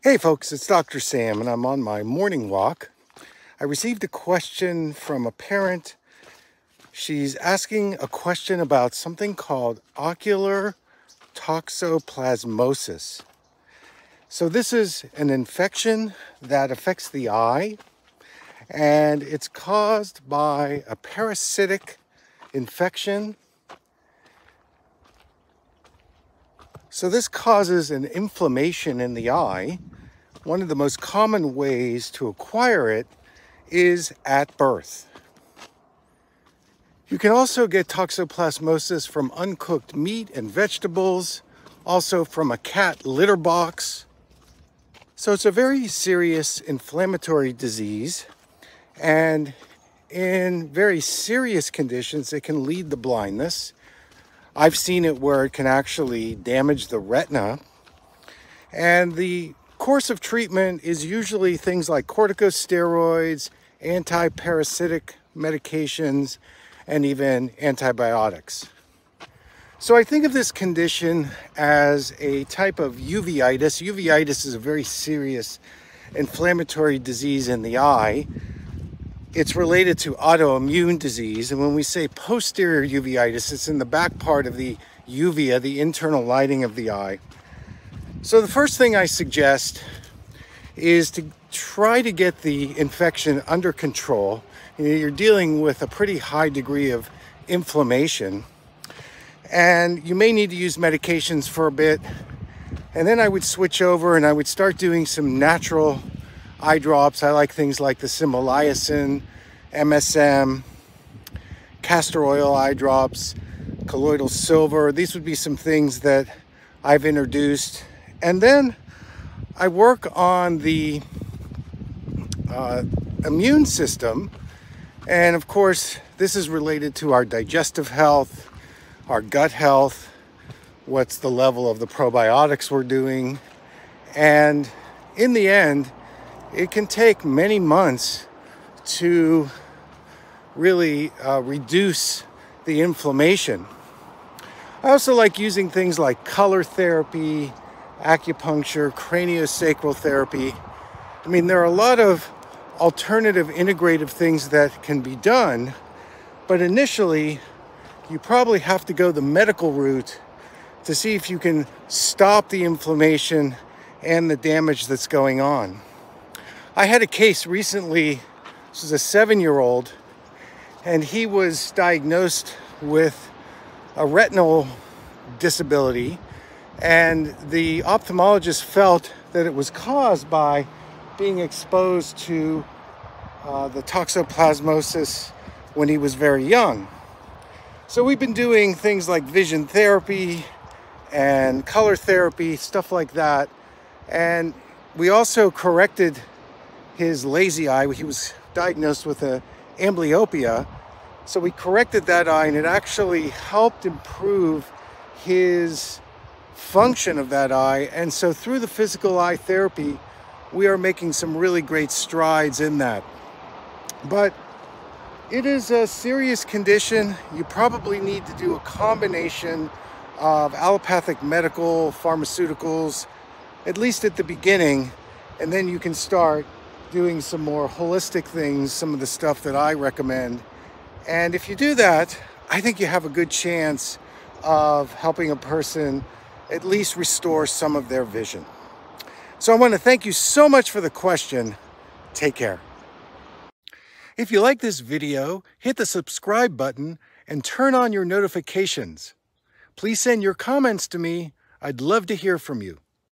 Hey folks, it's Dr. Sam and I'm on my morning walk. I received a question from a parent. She's asking a question about something called ocular toxoplasmosis. So this is an infection that affects the eye, and it's caused by a parasitic infection. So this causes an inflammation in the eye. One of the most common ways to acquire it is at birth. You can also get toxoplasmosis from uncooked meat and vegetables, also from a cat litter box. So it's a very serious inflammatory disease, and in very serious conditions, it can lead to blindness. I've seen it where it can actually damage the retina, and the course of treatment is usually things like corticosteroids, anti-parasitic medications, and even antibiotics. So I think of this condition as a type of uveitis. Uveitis is a very serious inflammatory disease in the eye. It's related to autoimmune disease, and when we say posterior uveitis, it's in the back part of the uvea, the internal lining of the eye. So the first thing I suggest is to try to get the infection under control. You're dealing with a pretty high degree of inflammation, and you may need to use medications for a bit. And then I would switch over and I would start doing some natural eye drops. I like things like the simolyacin, MSM, castor oil eye drops, colloidal silver. These would be some things that I've introduced. And then I work on the immune system. And of course, this is related to our digestive health, our gut health, what's the level of the probiotics we're doing. And in the end, it can take many months to really reduce the inflammation. I also like using things like color therapy, acupuncture, craniosacral therapy. I mean, there are a lot of alternative integrative things that can be done, but initially, you probably have to go the medical route to see if you can stop the inflammation and the damage that's going on. I had a case recently. This was a 7-year-old, and he was diagnosed with a retinal disability, and the ophthalmologist felt that it was caused by being exposed to the toxoplasmosis when he was very young. So we've been doing things like vision therapy and color therapy, stuff like that. And we also corrected his lazy eye. He was diagnosed with an amblyopia. So we corrected that eye, and it actually helped improve his function of that eye. And so through the physical eye therapy, we are making some really great strides in that. But it is a serious condition. You probably need to do a combination of allopathic medical, pharmaceuticals, at least at the beginning, and then you can start doing some more holistic things, some of the stuff that I recommend. And if you do that, I think you have a good chance of helping a person at least restore some of their vision. So I want to thank you so much for the question. Take care. If you like this video, hit the subscribe button and turn on your notifications. Please send your comments to me. I'd love to hear from you.